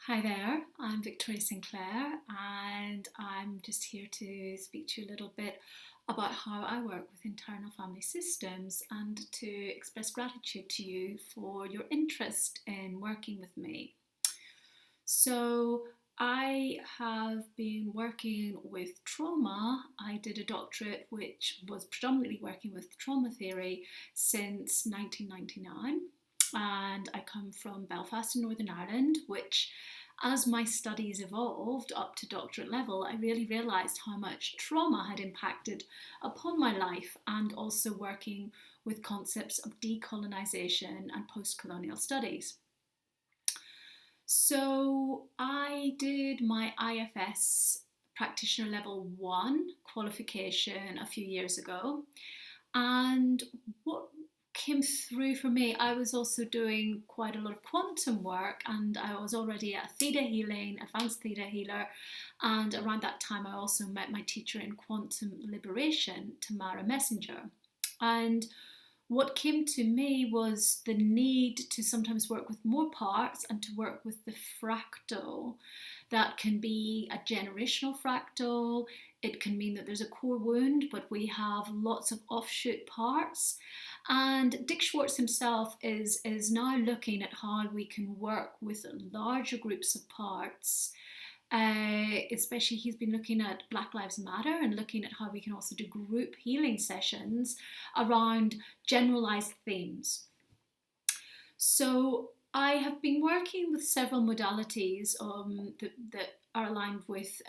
Hi there, I'm Victoria Sinclair, and I'm just here to speak to you a little bit about how I work with internal family systems and to express gratitude to you for your interest in working with me. So, I have been working with trauma. I did a doctorate which was predominantly working with trauma theory since 1999, and I come from Belfast in Northern Ireland, which as my studies evolved up to doctorate level, I really realised how much trauma had impacted upon my life and also working with concepts of decolonisation and post colonial studies. So I did my IFS practitioner level 1 qualification a few years ago. And what came through for me, I was also doing quite a lot of quantum work, and I was already a theta healing, advanced theta healer. And around that time, I also met my teacher in quantum liberation, Tamara Messenger. And what came to me was the need to sometimes work with more parts and to work with the fractal. That can be a generational fractal. It can mean that there's a core wound, but we have lots of offshoot parts. And Dick Schwartz himself is now looking at how we can work with larger groups of parts. Especially, he's been looking at Black Lives Matter and looking at how we can also do group healing sessions around generalized themes. So I have been working with several modalities that are aligned with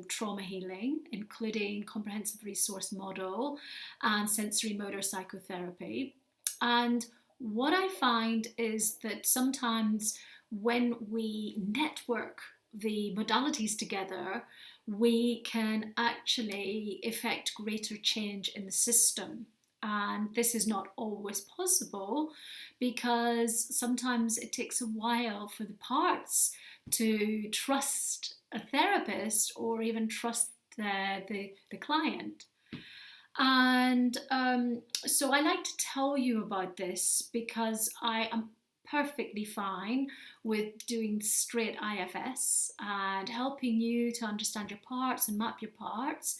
trauma healing, including comprehensive resource model and sensory motor psychotherapy. And what I find is that sometimes when we network the modalities together, we can actually effect greater change in the system. And this is not always possible because sometimes it takes a while for the parts to trust a therapist or even trust the client. And so I like to tell you about this because I am perfectly fine with doing straight IFS and helping you to understand your parts and map your parts.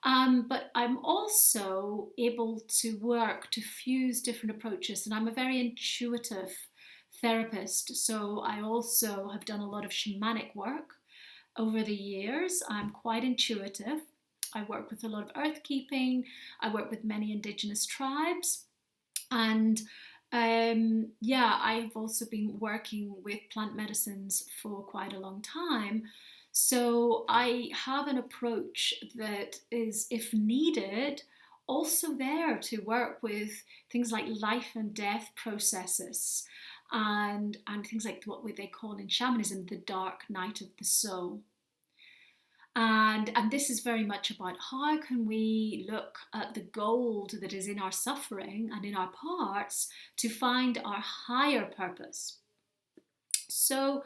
But I'm also able to work to fuse different approaches, and I'm a very intuitive therapist. So I also have done a lot of shamanic work over the years. I'm quite intuitive. I work with a lot of earth keeping. I work with many indigenous tribes. And yeah, I've also been working with plant medicines for quite a long time. So I have an approach that is, if needed, also there to work with things like life and death processes and things like what they call in shamanism the dark night of the soul. And this is very much about how can we look at the gold that is in our suffering and in our parts to find our higher purpose. So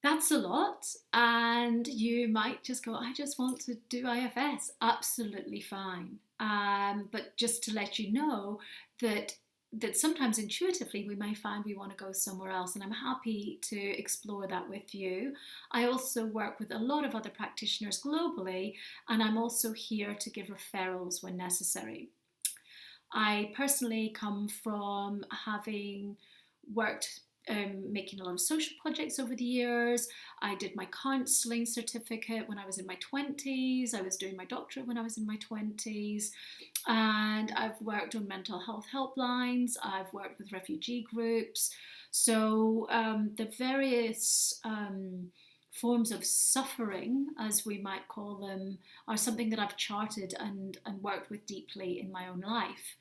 that's a lot, and you might just go, I just want to do IFS. Absolutely fine. But just to let you know that sometimes intuitively we may find we want to go somewhere else, and I'm happy to explore that with you. I also work with a lot of other practitioners globally, and I'm also here to give referrals when necessary. I personally come from having worked making a lot of social projects over the years. I did my counselling certificate when I was in my 20s. I was doing my doctorate when I was in my 20s. And I've worked on mental health helplines. I've worked with refugee groups. So the various forms of suffering, as we might call them, are something that I've charted and worked with deeply in my own life.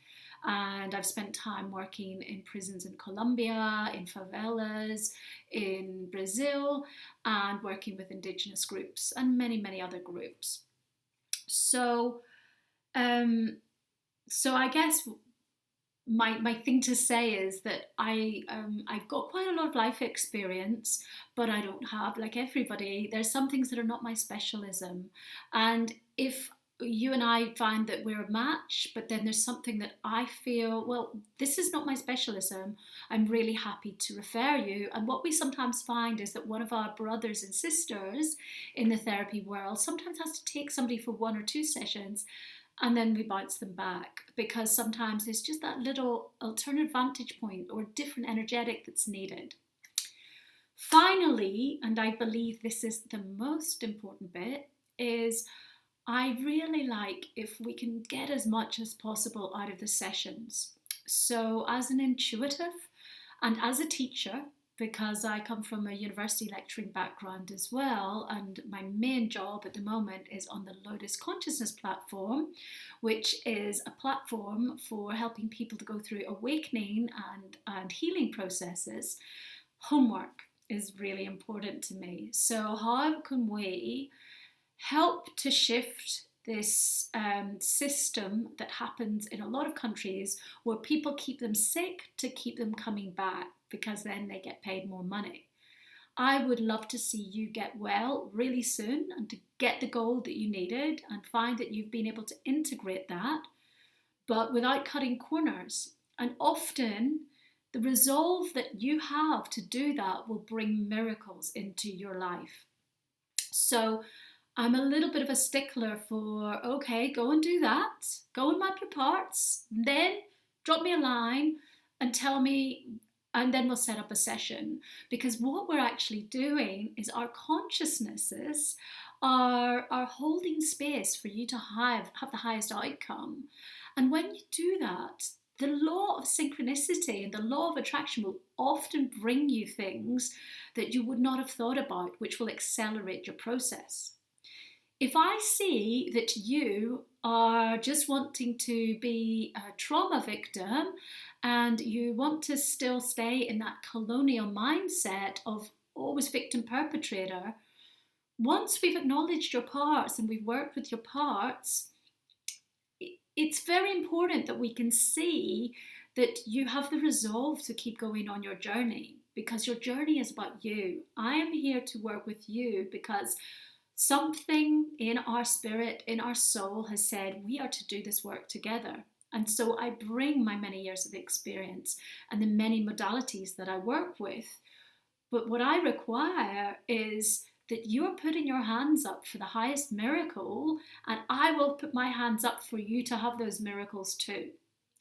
And I've spent time working in prisons in Colombia, in favelas, in Brazil, and working with indigenous groups and many, many other groups. So, um, so I guess my thing to say is that I've got quite a lot of life experience, but I don't have, like everybody, there's some things that are not my specialism. And if you and I find that we're a match, but then there's something that I feel, well, this is not my specialism. I'm really happy to refer you. And what we sometimes find is that one of our brothers and sisters in the therapy world sometimes has to take somebody for 1 or 2 sessions, and then we bounce them back because sometimes there's just that little alternative vantage point or different energetic that's needed. Finally, and I believe this is the most important bit, is I really like if we can get as much as possible out of the sessions. So, as an intuitive and as a teacher, because I come from a university lecturing background as well, and my main job at the moment is on the Lotus Consciousness platform, which is a platform for helping people to go through awakening and healing processes. Homework is really important to me. So, how can we help to shift this system that happens in a lot of countries where people keep them sick to keep them coming back because then they get paid more money? I would love to see you get well really soon and to get the goal that you needed and find that you've been able to integrate that, but without cutting corners. And often, the resolve that you have to do that will bring miracles into your life. So, I'm a little bit of a stickler for, okay, go and do that. Go and map your parts. Then drop me a line and tell me, and then we'll set up a session. Because what we're actually doing is our consciousnesses are holding space for you to have the highest outcome. And when you do that, the law of synchronicity and the law of attraction will often bring you things that you would not have thought about, which will accelerate your process. If I see that you are just wanting to be a trauma victim and you want to still stay in that colonial mindset of always victim perpetrator, once we've acknowledged your parts and we've worked with your parts, it's very important that we can see that you have the resolve to keep going on your journey, because your journey is about you. I am here to work with you because something in our spirit, in our soul, has said we are to do this work together. And so I bring my many years of experience and the many modalities that I work with. But what I require is that you're putting your hands up for the highest miracle, and I will put my hands up for you to have those miracles too.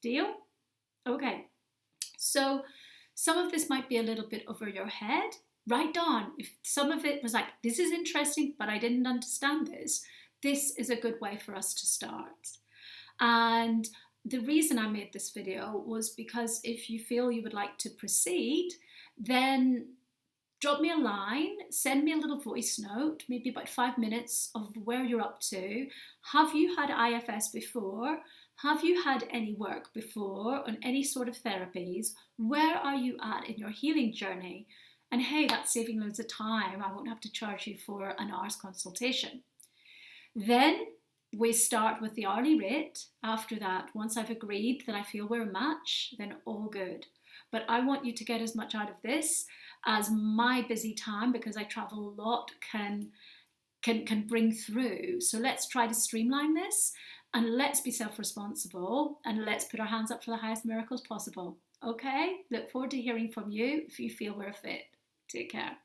Deal? Okay. So some of this might be a little bit over your head. Write down if some of it was like, this is interesting, but I didn't understand this. This is a good way for us to start. And the reason I made this video was because if you feel you would like to proceed, then drop me a line, send me a little voice note, maybe about 5 minutes of where you're up to. Have you had IFS before? Have you had any work before on any sort of therapies? Where are you at in your healing journey? And hey, that's saving loads of time. I won't have to charge you for an hour's consultation. Then we start with the hourly rate. After that, once I've agreed that I feel we're a match, then all good. But I want you to get as much out of this as my busy time, because I travel a lot, can bring through. So let's try to streamline this, and let's be self-responsible, and let's put our hands up for the highest miracles possible. Okay? Look forward to hearing from you if you feel we're a fit. Take care.